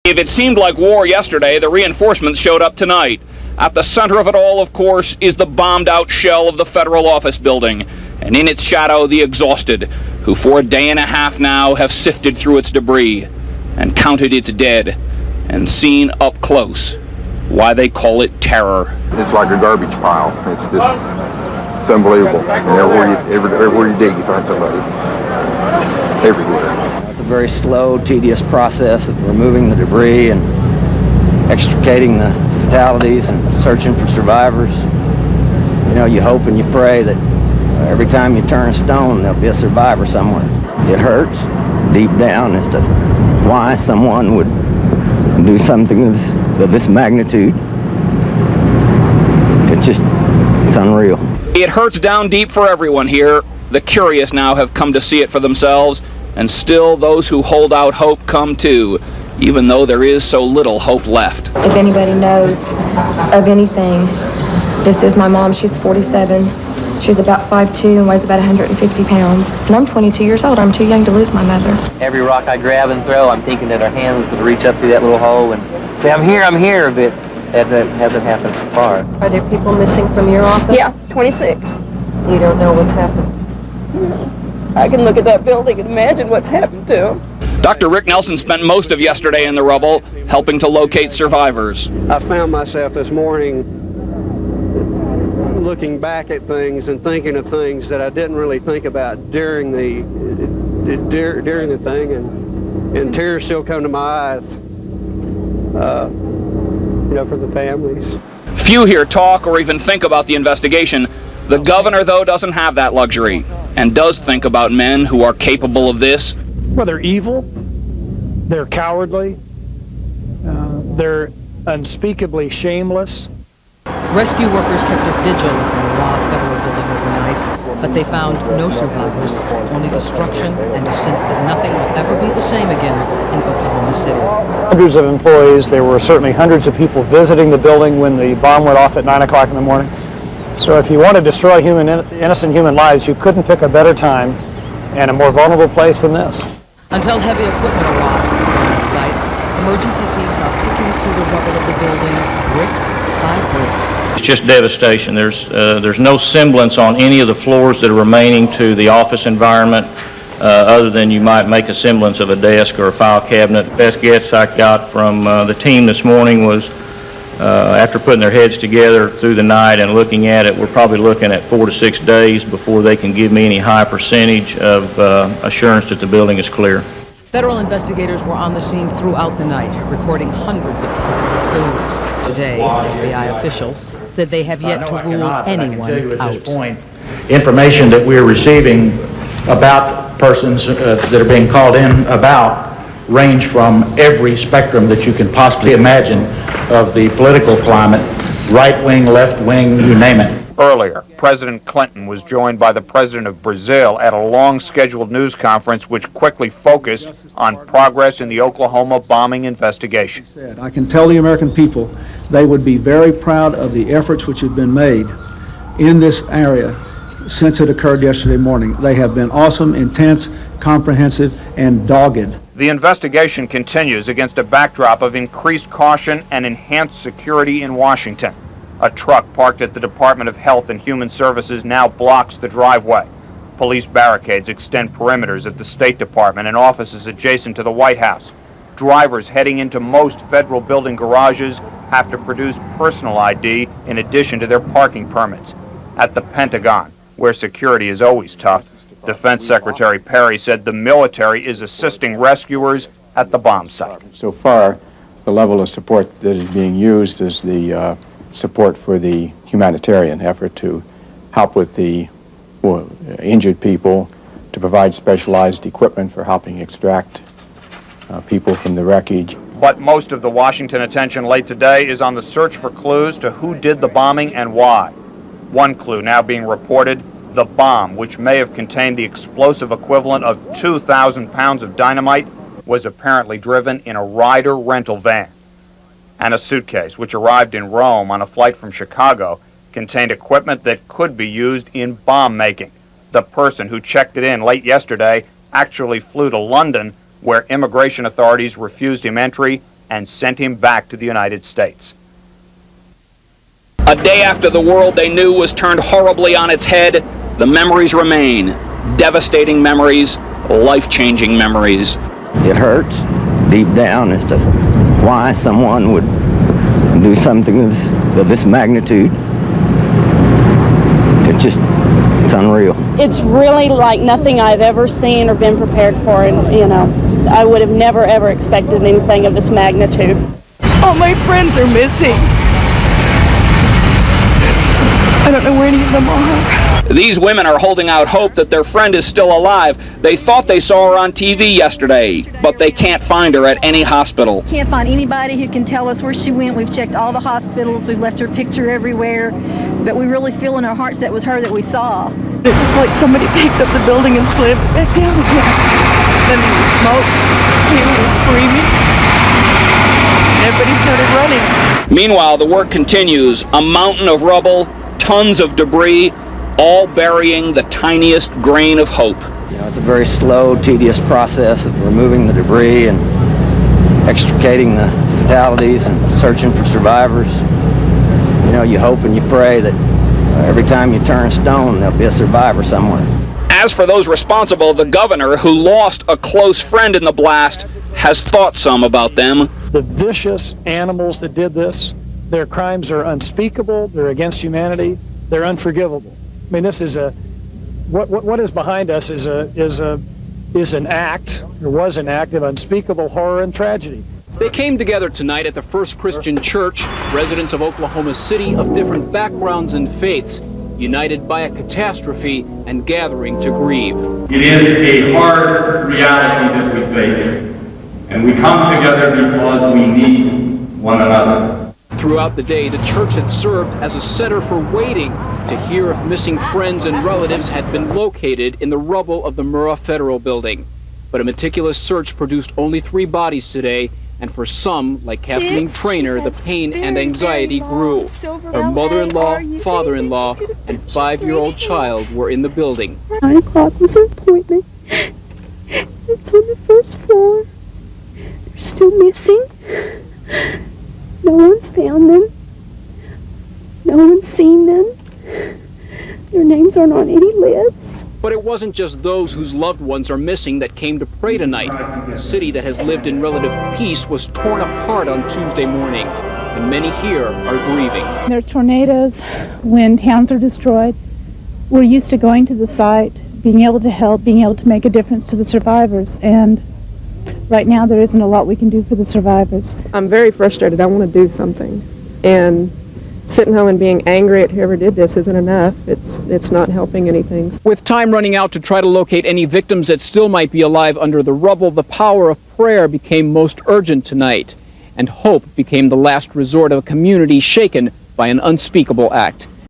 If it seemed like war yesterday, the reinforcements showed up tonight. At the center of it all, of course, is the bombed-out shell of the federal office building, and in its shadow, the exhausted, who for a day and a half now have sifted through its debris and counted its dead and seen up close why they call it terror. It's like a garbage pile. It's unbelievable. And everywhere you dig, you find somebody. Everywhere. It's a very slow, tedious process of removing the debris and extricating the fatalities and searching for survivors. You know, you hope and you pray that every time you turn a stone, there'll be a survivor somewhere. It hurts deep down as to why someone would do something of this magnitude. It's unreal. It hurts down deep for everyone here. The curious now have come to see it for themselves, and still those who hold out hope come too, even though there is so little hope left. If anybody knows of anything, this is my mom. She's 47. She's about 5'2" and weighs about 150 pounds. And I'm 22 years old. I'm too young to lose my mother. Every rock I grab and throw, I'm thinking that our hand is going to reach up through that little hole and say, I'm here, but that hasn't happened so far. Are there people missing from your office? Yeah, 26. You don't know what's happened? I can look at that building and imagine what's happened to them. Dr. Rick Nelson spent most of yesterday in the rubble, helping to locate survivors. I found myself this morning looking back at things and thinking of things that I didn't really think about during the thing, and tears still come to my eyes, for the families. Few here talk or even think about the investigation. The governor, though, doesn't have that luxury and does think about men who are capable of this. Well, they're evil, they're cowardly, they're unspeakably shameless. Rescue workers kept a vigil at the Moab Federal Building overnight, but they found no survivors, only destruction and a sense that nothing will ever be the same again in Oklahoma City. Hundreds of employees, there were certainly hundreds of people visiting the building when the bomb went off at 9 o'clock in the morning. So if you want to destroy innocent human lives, you couldn't pick a better time and a more vulnerable place than this. Until heavy equipment arrives at the blast site, emergency teams are picking through the rubble of the building brick by brick. It's just devastation. There's no semblance on any of the floors that are remaining to the office environment, other than you might make a semblance of a desk or a file cabinet. Best guess I got from the team this morning was, after putting their heads together through the night and looking at it, we're probably looking at 4 to 6 days before they can give me any high percentage of assurance that the building is clear. Federal investigators were on the scene throughout the night, recording hundreds of possible clues. Today, FBI officials said they have yet to rule anyone out. Information that we're receiving about persons that are being called in about range from every spectrum that you can possibly imagine of the political climate, right wing, left wing, you name it. Earlier, President Clinton was joined by the president of Brazil at a long scheduled news conference which quickly focused on progress in the Oklahoma bombing investigation. I can tell the American people they would be very proud of the efforts which have been made in this area since it occurred yesterday morning. They have been awesome, intense, comprehensive, and dogged. The investigation continues against a backdrop of increased caution and enhanced security in Washington. A truck parked at the Department of Health and Human Services now blocks the driveway. Police barricades extend perimeters at the State Department and offices adjacent to the White House. Drivers heading into most federal building garages have to produce personal ID in addition to their parking permits. At the Pentagon, where security is always tough, Defense Secretary Perry said the military is assisting rescuers at the bomb site. So far, the level of support that is being used is the support for the humanitarian effort to help with the injured people, to provide specialized equipment for helping extract people from the wreckage. But most of the Washington attention late today is on the search for clues to who did the bombing and why. One clue now being reported, the bomb, which may have contained the explosive equivalent of 2,000 pounds of dynamite, was apparently driven in a Ryder rental van. And a suitcase, which arrived in Rome on a flight from Chicago, contained equipment that could be used in bomb making. The person who checked it in late yesterday actually flew to London, where immigration authorities refused him entry and sent him back to the United States. A day after the world they knew was turned horribly on its head, the memories remain. Devastating memories, life-changing memories. It hurts deep down as to why someone would do something of this magnitude. It's unreal. It's really like nothing I've ever seen or been prepared for, and I would have never ever expected anything of this magnitude. All my friends are missing. I don't know where any of them are. These women are holding out hope that their friend is still alive. They thought they saw her on TV yesterday, but they can't find her at any hospital. Can't find anybody who can tell us where she went. We've checked all the hospitals. We've left her picture everywhere. But we really feel in our hearts that was her that we saw. It's like somebody picked up the building and slammed it back down again. Then there was smoke. People were screaming. Everybody started running. Meanwhile, the work continues. A mountain of rubble, tons of debris, all burying the tiniest grain of hope. It's a very slow, tedious process of removing the debris and extricating the fatalities and searching for survivors. You hope and you pray that every time you turn a stone, there'll be a survivor somewhere. As for those responsible, the governor, who lost a close friend in the blast, has thought some about them. The vicious animals that did this, their crimes are unspeakable, they're against humanity, they're unforgivable. I mean, this is what is behind us is an act, or was an act of unspeakable horror and tragedy. They came together tonight at the First Christian Church, residents of Oklahoma City of different backgrounds and faiths, united by a catastrophe and gathering to grieve. It is a hard reality that we face, and we come together because we need one another. Throughout the day, the church had served as a center for waiting to hear if missing friends and relatives had been located in the rubble of the Murrah Federal Building. But a meticulous search produced only 3 bodies today, and for some, like Kathleen Traynor, the pain and anxiety grew. Her mother-in-law, father-in-law, and 5-year-old child were in the building. 9 o'clock was her appointment. It's on the first floor. They're still missing. No one's found them. No one's seen them. Their names aren't on any lists. But it wasn't just those whose loved ones are missing that came to pray tonight. A city that has lived in relative peace was torn apart on Tuesday morning, and many here are grieving. There's tornadoes, when towns are destroyed. We're used to going to the site, being able to help, being able to make a difference to the survivors, and right now there isn't a lot we can do for the survivors. I'm very frustrated. I want to do something. And sitting home and being angry at whoever did this isn't enough. It's not helping anything. With time running out to try to locate any victims that still might be alive under the rubble, the power of prayer became most urgent tonight, and hope became the last resort of a community shaken by an unspeakable act.